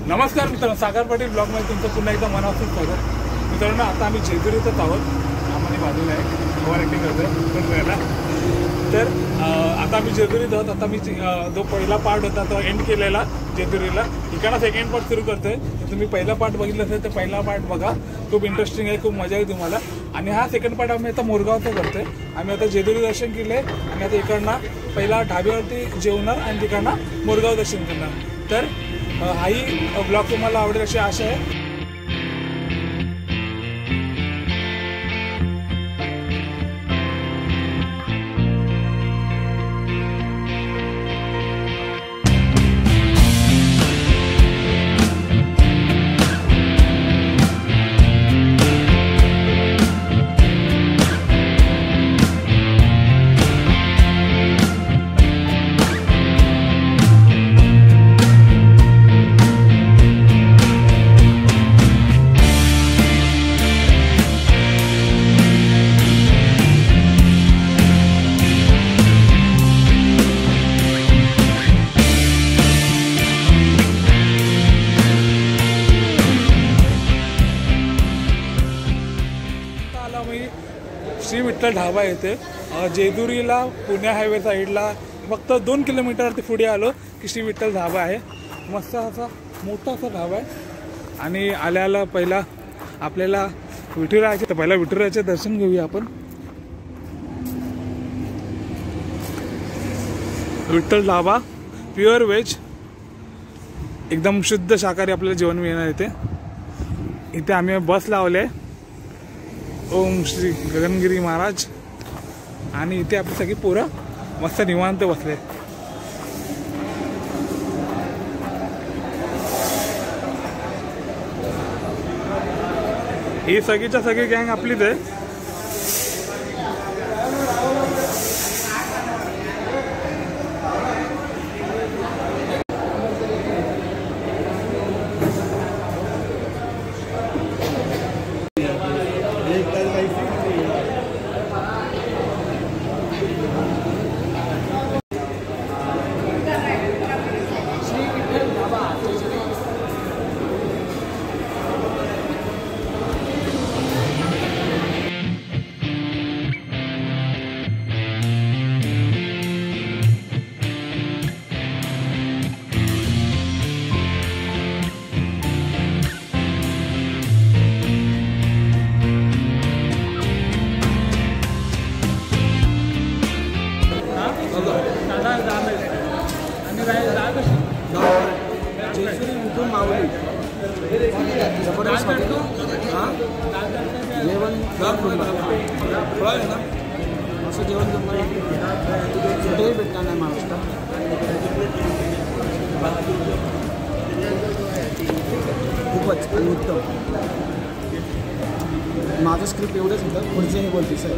नमस्कार मित्रांनो, सागर पाटील ब्लॉगमध्ये तुमचं पुन्हा एकदा मनापासून स्वागत. मित्रांनो, आता आम्ही जेजुरी इथंच आहोत. आम्हाला बाजूला आहे ओव्हर ॲक्टिंग करतो पण वेळेला. तर आता आम्ही जेजुरीत आहोत. आता मी जो पहिला पार्ट होता तो एंड केलेला जेजुरीला. इकडनं सेकंड पार्ट सुरू करतोय. तुम्ही पहिला पार्ट बघितला असेल तर पहिला पार्ट बघा, खूप इंटरेस्टिंग आहे, खूप मजा येईल तुम्हाला. आणि हा सेकंड पार्ट आम्ही आता मोरगावचा करतोय. आम्ही आता जेजुरी दर्शन केलं आहे आणि आता इकडनं पहिला ढाब्यावरती जेवणार आणि तिकडनं मोरगाव दर्शन करणार. तर हाही ब्लॉग तुम्हाला आवडेल अशी आशा आहे. श्री विठ्ठल ढाबा येते जेजुरीला पुणे हायवे साईडला फक्त 2 किलोमीटरवरती पुढे आलो की श्री विठ्ठल ढाबा आहे. मस्त असा मोठा असा ढाबा आहे. आणि आल्याला पहिला आपल्याला विठुरायाचे तर पहिला विठुरायाचे दर्शन घेऊया आपण. विठ्ठल ढाबा प्युअर व्हेज, एकदम शुद्ध शाकाहारी आपल्याला जेवण मिळणार इथे. इथे आम्ही बस लावले ओम श्री गगनगिरी महाराज. आणि इथे आपली सगळी पोरं मस्त निवांत बसले. ही सगळीच्या सगळी गँग आपलीच आहे. जेवण असं जेवण तुम्हाला कुठेही भेटणार नाही महाराष्ट्रात. खूपच आणि उत्तम. माझं स्क्रिप्ट एवढंच होतं, पुढचे हे बोलते सर.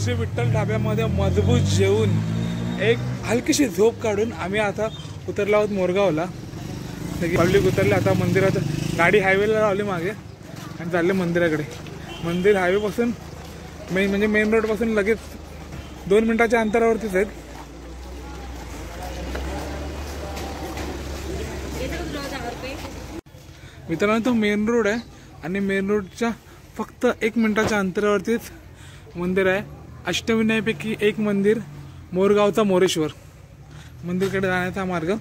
श्री विठ्ठल ढाब्यामध्ये मजबूत जेवून एक हलकीशी झोप काढून आम्ही आता उतरलो आहोत मोरगावला. पब्लिक उतरले. आता मंदिरात गाडी हायवेला लावली मागे आणि चालले मंदिराकडे. मंदिर हायवेपासून मेन रोडपासून लगेच 2 मिनिटाच्या अंतरावरतीच आहेत. मित्रांनो, तो मेन रोड आहे आणि मेन रोडच्या फक्त 1 मिनिटाच्या अंतरावरतीच मंदिर आहे. अष्टविनायकापैकी एक मंदिर मोरगावचा मोरेश्वर मंदिरकडे जाण्याचा मार्ग.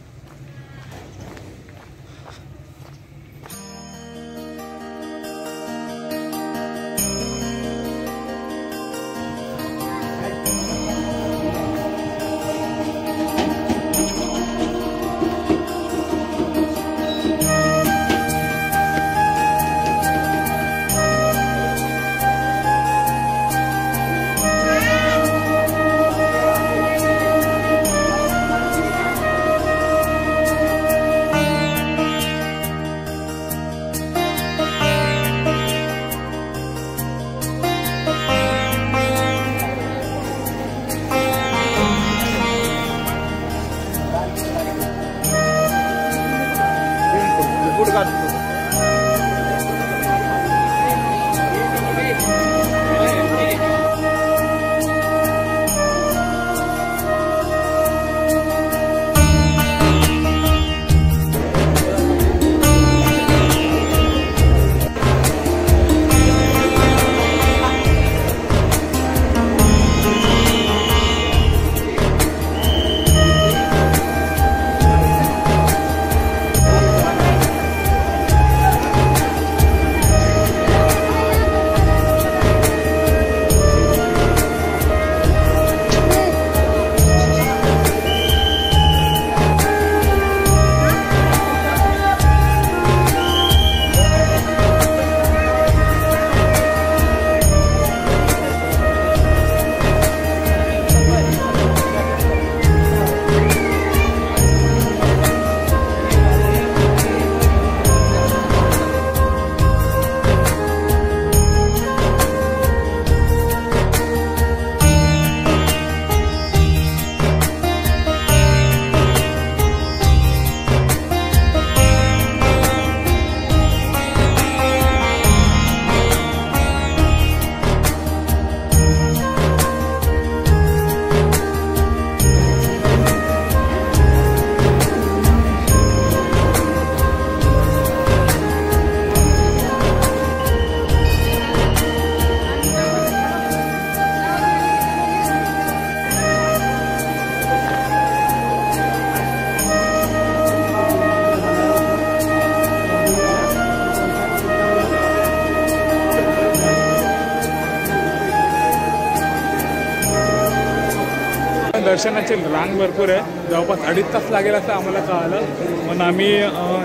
दर्शनाची रांग भरपूर आहे, जवळपास 2.5 तास लागेल असं आम्हाला कळालं. पण आम्ही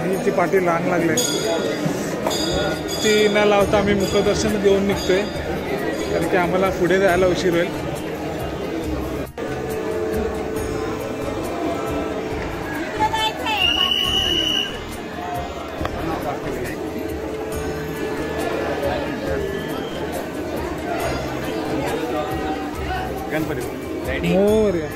ही जी पाठी रांग लागले ती न लावता आम्ही मुखदर्शन देऊन निघतोय, कारण की आम्हाला पुढे जायला उशीर होईल. मोरया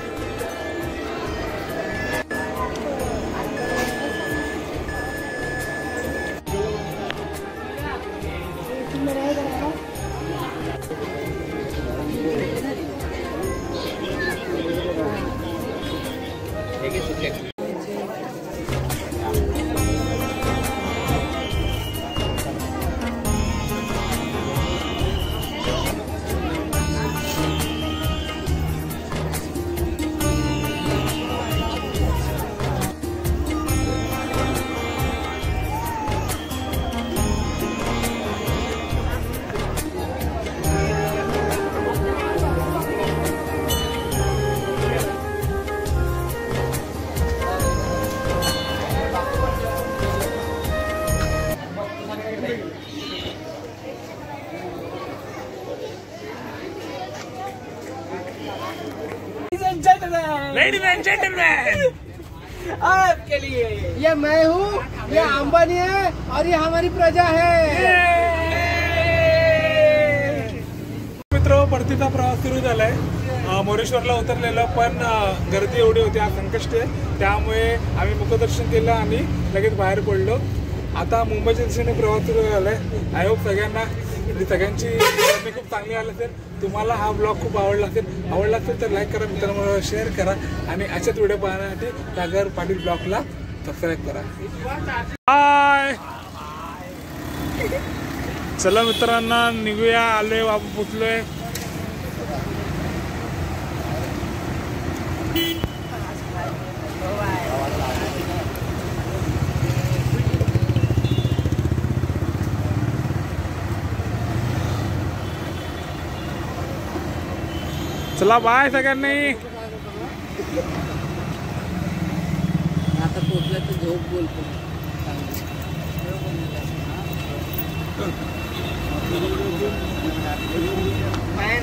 Ladies and gentlemen, आपके लिए ये मैं हूँ, ये अंबानी है और ये हमारी प्रजा है. मित्र, परतीचा प्रवास सुरू झालाय. मोरेश्वरला उतरलेलं, पण गर्दी एवढी होती, आज संकष्टी आहे, त्यामुळे आम्ही मुखदर्शन केलं आणि लगेच बाहेर पडलो. आता मुंबईच्या दिशेने प्रवास सुरू झालाय. आय होप सगळ्यांची जर्नी खूप चांगली आली असेल. तुम्हाला हा ब्लॉग खूप आवडला असेल तर लाईक करा, मित्रांनो शेअर करा आणि अशाच व्हिडिओ पाहण्यासाठी सागर पाटील ब्लॉगला सबस्क्राईब करा. बाय. चला मित्रांना निघूया, आलोय, पोचलोय. चला बाय सगळ्यांनी. आता पोचलं तर झोप बोलतो. नाही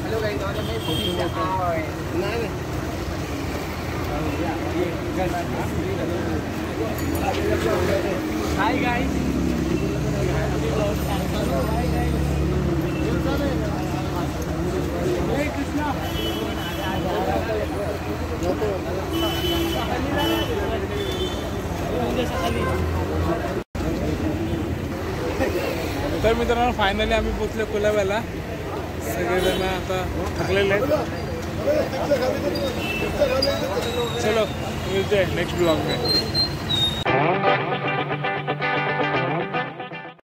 हेलो गाइस, हाय गाइस. तर मित्रांनो फायनली आम्ही पोचलो कुलाब्याला. सगळेजण आता थकलेले आहेत. चलो मिळतोय नेक्स्ट ब्लॉग में.